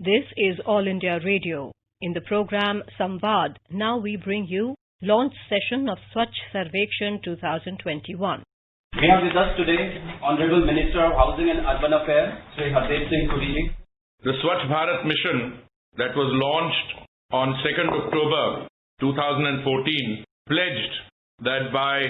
This is All India Radio. In the program Samvaad, now we bring you launch session of Swachh Sarvekshan 2021. We have with us today Honorable Minister of Housing and Urban Affairs, Shri Hardeep Singh Puri. The Swachh Bharat mission that was launched on 2nd October 2014 pledged that by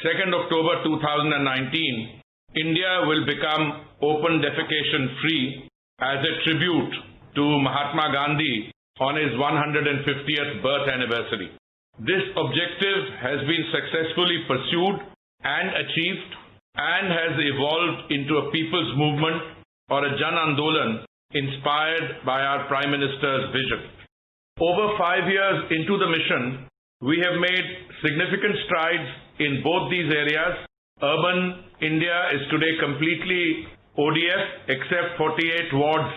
2nd October 2019, India will become open defecation free as a tribute to Mahatma Gandhi on his 150th birth anniversary. This objective has been successfully pursued and achieved and has evolved into a people's movement or a Jan Andolan inspired by our Prime Minister's vision. Over 5 years into the mission, we have made significant strides in both these areas. Urban India is today completely ODF except 48 wards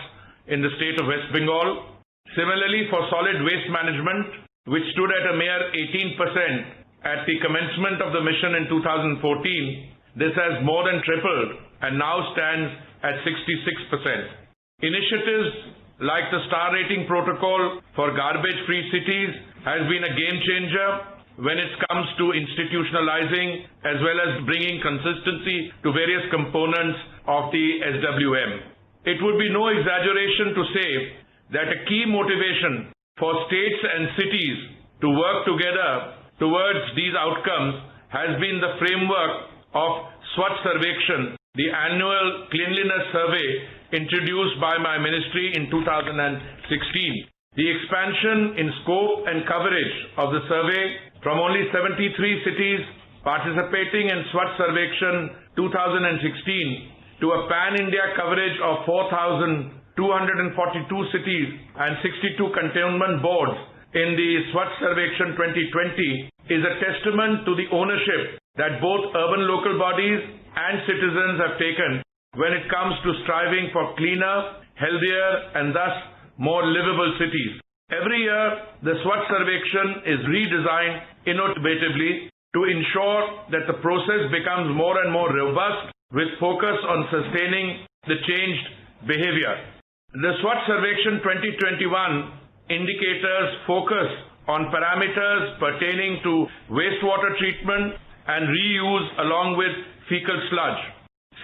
in the state of West Bengal. Similarly, for solid waste management, which stood at a mere 18% at the commencement of the mission in 2014, this has more than tripled and now stands at 66%. Initiatives like the star rating protocol for garbage-free cities has been a game changer when it comes to institutionalizing as well as bringing consistency to various components of the SWM. It would be no exaggeration to say that a key motivation for states and cities to work together towards these outcomes has been the framework of Swachh Sarvekshan, the annual cleanliness survey introduced by my ministry in 2016. The expansion in scope and coverage of the survey from only 73 cities participating in Swachh Sarvekshan 2016 to a pan-India coverage of 4,242 cities and 62 cantonment boards in the Swachh Sarvekshan 2020 is a testament to the ownership that both urban local bodies and citizens have taken when it comes to striving for cleaner, healthier and thus more livable cities. Every year, the Swachh Sarvekshan is redesigned innovatively to ensure that the process becomes more and more robust with focus on sustaining the changed behavior. The Swachh Sarvekshan 2021 indicators focus on parameters pertaining to wastewater treatment and reuse along with fecal sludge.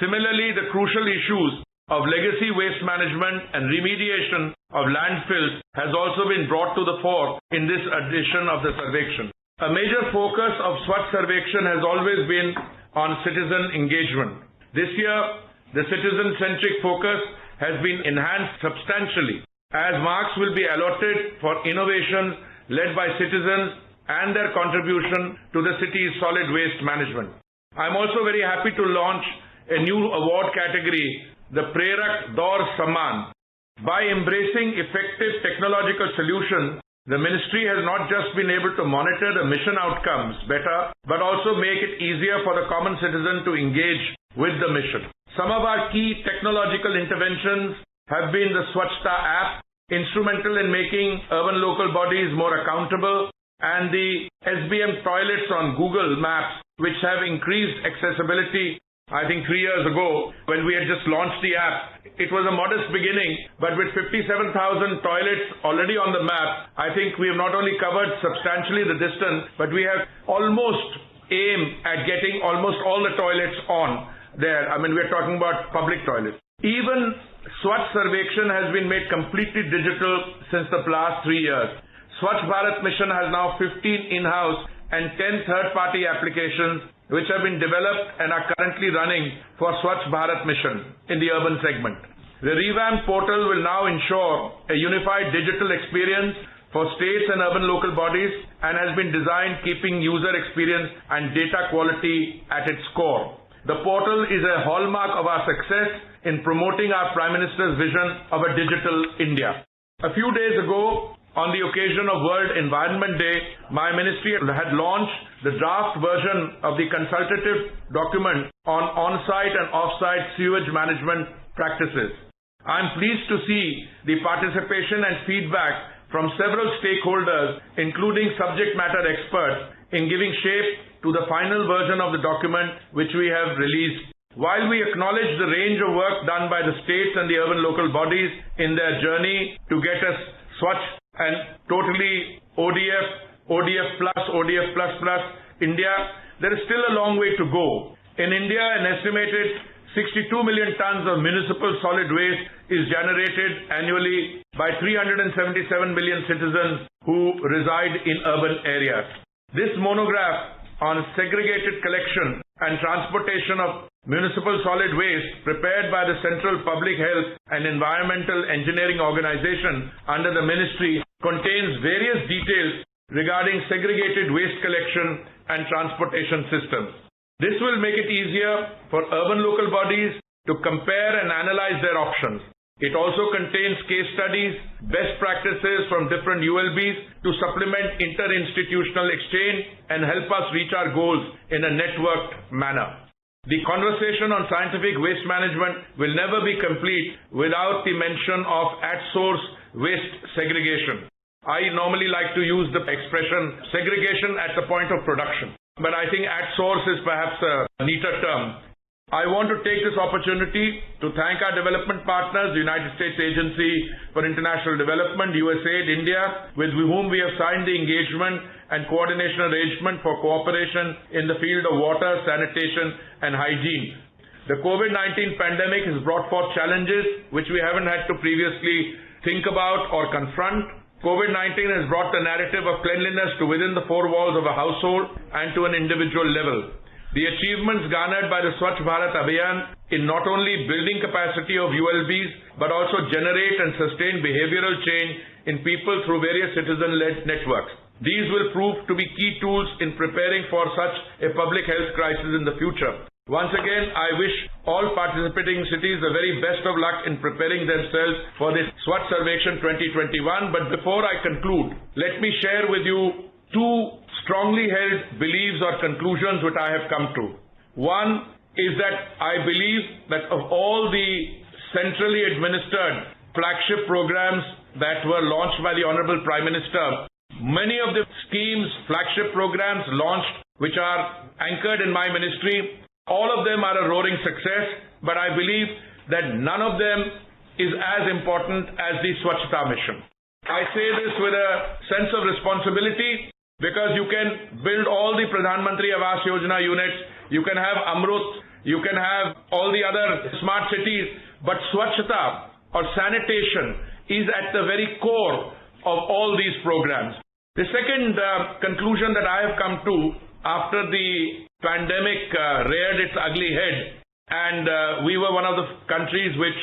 Similarly, the crucial issues of legacy waste management and remediation of landfills has also been brought to the fore in this edition of the Sarvekshan. A major focus of Swachh Sarvekshan has always been on citizen engagement. This year, the citizen-centric focus has been enhanced substantially as marks will be allotted for innovations led by citizens and their contribution to the city's solid waste management. I am also very happy to launch a new award category, the Prerak Daur Samman. By embracing effective technological solutions, the ministry has not just been able to monitor the mission outcomes better, but also make it easier for the common citizen to engage with the mission. Some of our key technological interventions have been the Swachhta app, instrumental in making urban local bodies more accountable, and the SBM toilets on Google Maps, which have increased accessibility. I think 3 years ago, when we had just launched the app, it was a modest beginning, but with 57,000 toilets already on the map, I think we have not only covered substantially the distance, but we have almost aimed at getting almost all the toilets on there. I mean, we're talking about public toilets. Even Swachh Sarvekshan has been made completely digital since the last 3 years. Swachh Bharat mission has now 15 in-house and 10 third-party applications which have been developed and are currently running for Swachh Bharat mission in the urban segment. The revamped portal will now ensure a unified digital experience for states and urban local bodies and has been designed keeping user experience and data quality at its core. The portal is a hallmark of our success in promoting our Prime Minister's vision of a digital India. A few days ago, on the occasion of World Environment Day, my ministry had launched the draft version of the consultative document on on-site and off-site sewage management practices. I am pleased to see the participation and feedback from several stakeholders, including subject matter experts, in giving shape to the final version of the document which we have released While we acknowledge the range of work done by the states and the urban local bodies in their journey to get us Swachh and totally ODF, ODF plus, ODF plus plus India, there is still a long way to go. In India, an estimated 62 million tons of municipal solid waste is generated annually by 377 million citizens who reside in urban areas. This monograph on segregated collection and transportation of municipal solid waste, prepared by the Central Public Health and Environmental Engineering Organization under the ministry, contains various details regarding segregated waste collection and transportation systems. This will make it easier for urban local bodies to compare and analyze their options. It also contains case studies, best practices from different ULBs to supplement interinstitutional exchange and help us reach our goals in a networked manner. The conversation on scientific waste management will never be complete without the mention of at-source waste segregation. I normally like to use the expression segregation at the point of production, but I think at-source is perhaps a neater term. I want to take this opportunity to thank our development partners, the United States Agency for International Development, USAID, India, with whom we have signed the engagement and coordination arrangement for cooperation in the field of water, sanitation and hygiene. The COVID-19 pandemic has brought forth challenges which we haven't had to previously think about or confront. COVID-19 has brought the narrative of cleanliness to within the four walls of a household and to an individual level. The achievements garnered by the Swachh Bharat Abhiyan in not only building capacity of ULBs but also generate and sustain behavioral change in people through various citizen-led networks. These will prove to be key tools in preparing for such a public health crisis in the future. Once again, I wish all participating cities the very best of luck in preparing themselves for this Swachh Sarvekshan 2021. But before I conclude, let me share with you two strongly held beliefs or conclusions which I have come to. One is that I believe that of all the centrally administered flagship programs that were launched by the Honorable Prime Minister, many of the schemes, flagship programs launched which are anchored in my ministry, all of them are a roaring success, but I believe that none of them is as important as the Swachhta mission. I say this with a sense of responsibility because you can build all the Pradhan Mantri Awas Yojana units, you can have Amrut, you can have all the other smart cities, but Swachhta or sanitation is at the very core of all these programs. The second conclusion that I have come to after the pandemic reared its ugly head and we were one of the countries which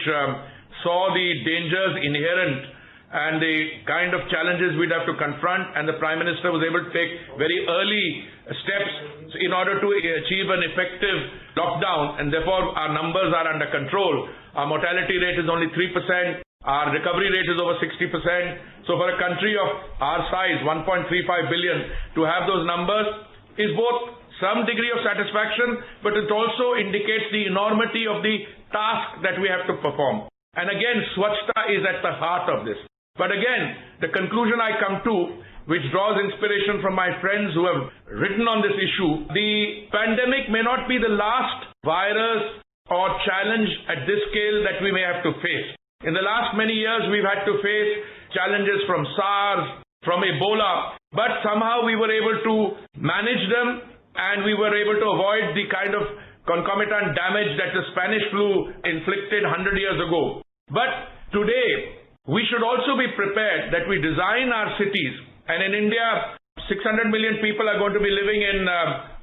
saw the dangers inherent and the kind of challenges we'd have to confront, and the Prime Minister was able to take very early steps in order to achieve an effective lockdown, and therefore our numbers are under control. Our mortality rate is only 3%, our recovery rate is over 60%. So for a country of our size, 1.35 billion, to have those numbers is both some degree of satisfaction, but it also indicates the enormity of the task that we have to perform. And again, Swachhta is at the heart of this. But again, the conclusion I come to, which draws inspiration from my friends who have written on this issue, the pandemic may not be the last virus or challenge at this scale that we may have to face. In the last many years, we've had to face challenges from SARS, from Ebola, but somehow we were able to manage them and we were able to avoid the kind of concomitant damage that the Spanish flu inflicted 100 years ago. But today, we should also be prepared that we design our cities, and in India, 600 million people are going to be living in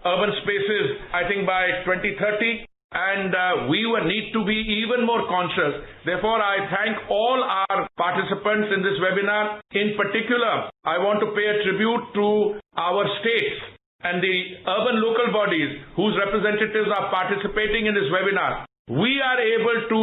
urban spaces, I think by 2030, and we will need to be even more conscious. Therefore, I thank all our participants in this webinar. In particular, I want to pay a tribute to our states and the urban local bodies whose representatives are participating in this webinar. We are able to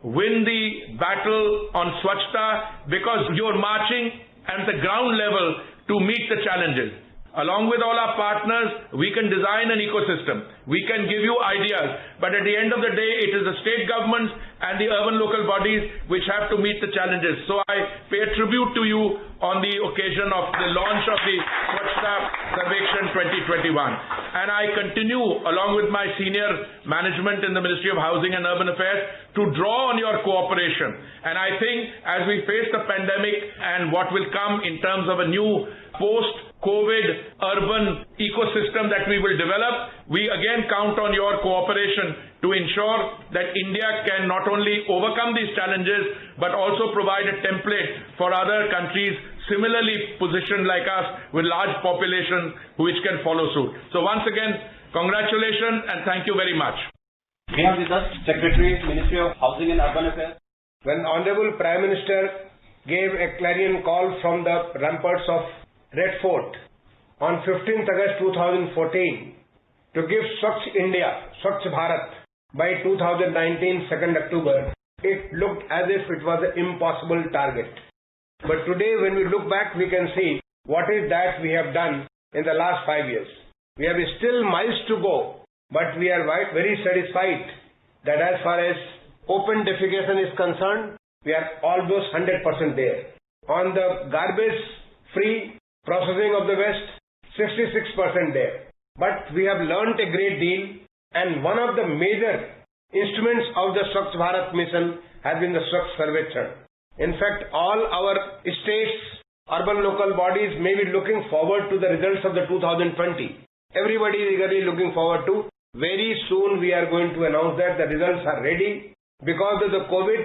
win the battle on Swachhta because you're marching at the ground level to meet the challenges. Along with all our partners, we can design an ecosystem. We can give you ideas. But at the end of the day, it is the state governments and the urban local bodies which have to meet the challenges. So I pay a tribute to you on the occasion of the launch of the Swachhta Sarvekshan 2021. And I continue, along with my senior management in the Ministry of Housing and Urban Affairs, to draw on your cooperation. And I think as we face the pandemic and what will come in terms of a new post-COVID urban ecosystem that we will develop, we again count on your cooperation to ensure that India can not only overcome these challenges but also provide a template for other countries similarly positioned like us with large populations which can follow suit. So once again, congratulations and thank you very much. We have with us Secretary, Ministry of Housing and Urban Affairs. When Honorable Prime Minister gave a clarion call from the ramparts of Red Fort on 15th August 2014 to give Swachh India, Swachh Bharat by 2019, 2nd October, it looked as if it was an impossible target. But today when we look back, we can see what is that we have done in the last 5 years. We have still miles to go, but we are very satisfied that as far as open defecation is concerned, we are almost 100% there. On the garbage-free processing of the West, 66% there. But we have learnt a great deal, and one of the major instruments of the Swachh Bharat mission has been the Swachh Sarvekshan. In fact, all our states, urban local bodies may be looking forward to the results of the 2020. Everybody is eagerly looking forward to. Very soon we are going to announce that the results are ready. Because of the COVID,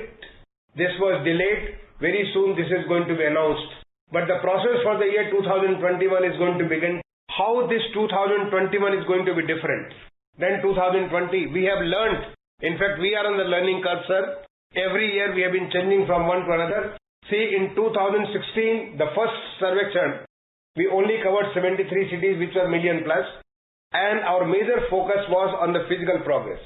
this was delayed. Very soon this is going to be announced. But the process for the year 2021 is going to begin. How this 2021 is going to be different than 2020, we have learnt. In fact, we are on the learning curve, sir. Every year we have been changing from one to another. See, in 2016, the first Sarvekshan, we only covered 73 cities which were million plus, and our major focus was on the physical progress.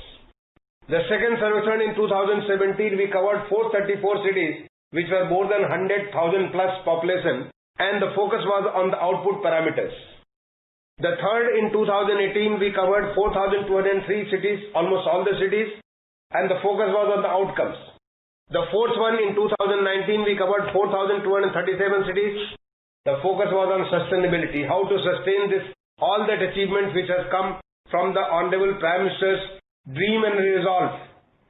The second Sarvekshan in 2017, we covered 434 cities which were more than 100,000 plus population, and the focus was on the output parameters. The third in 2018, we covered 4,203 cities, almost all the cities, and the focus was on the outcomes. The fourth one in 2019, we covered 4,237 cities. The focus was on sustainability, how to sustain this, all that achievements which has come from the Honorable Prime Minister's dream and resolve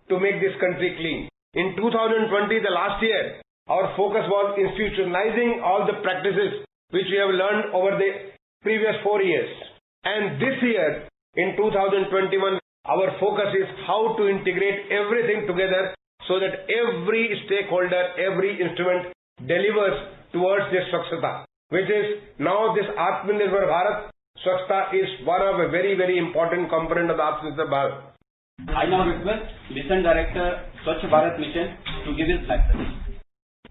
to make this country clean. In 2020, the last year, our focus was institutionalizing all the practices which we have learned over the previous 4 years. And this year, in 2021, our focus is how to integrate everything together so that every stakeholder, every instrument delivers towards this Swachhta, which is now this Atmanirbhar Bharat. Swachhta is one of a very, very important component of the Atmanirbhar Bharat. I now request Mission Director, Swachh Bharat Mission, to give his lecture.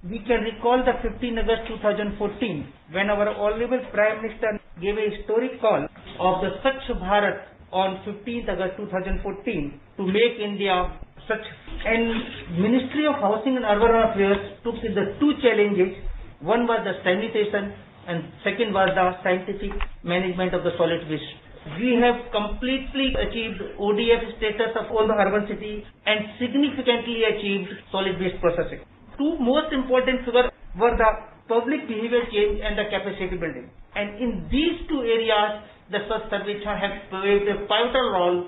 We can recall the 15 August 2014 when our Honorable Prime Minister gave a historic call of the Swachh Bharat on 15th August 2014 to make India Swachh. And Ministry of Housing and Urban Affairs took the two challenges. One was the sanitation and second was the scientific management of the solid waste. We have completely achieved ODF status of all the urban cities and significantly achieved solid waste processing. Two most important figures were the public behavior change and the capacity building. And in these two areas, the Swachh Sarvekshan has played a pivotal role.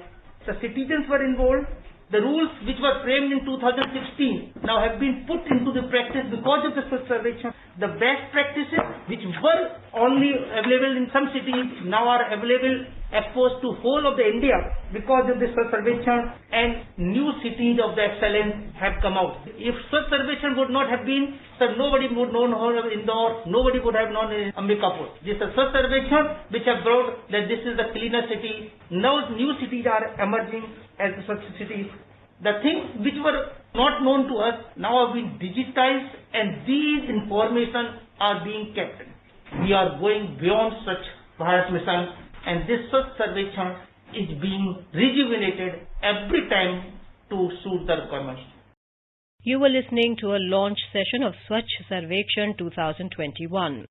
The citizens were involved. The rules which were framed in 2016 now have been put into the practice because of the Swachh Sarvekshan. The best practices which were only available in some cities now are available exposed to whole of the India because of the Swachh Sarvekshan, and new cities of the excellence have come out. If Swachh Sarvekshan would not have been, so nobody would know Indore, nobody would have known Ambikapur. This is Swachh Sarvekshan which have brought that this is the cleaner city. Now new cities are emerging as the Swachh cities. The things which were not known to us now have been digitized, and these information are being kept. We are going beyond Swachh Bharat mission, and this Swachh Sarvekshan is being rejuvenated every time to suit the requirements. You were listening to a launch session of Swachh Sarvekshan 2021.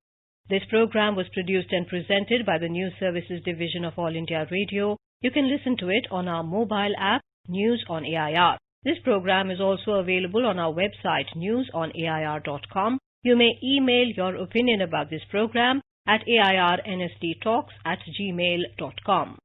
This program was produced and presented by the News Services Division of All India Radio. You can listen to it on our mobile app, News on AIR. This program is also available on our website newsonair.com. You may email your opinion about this program at airnsttalks@gmail.com.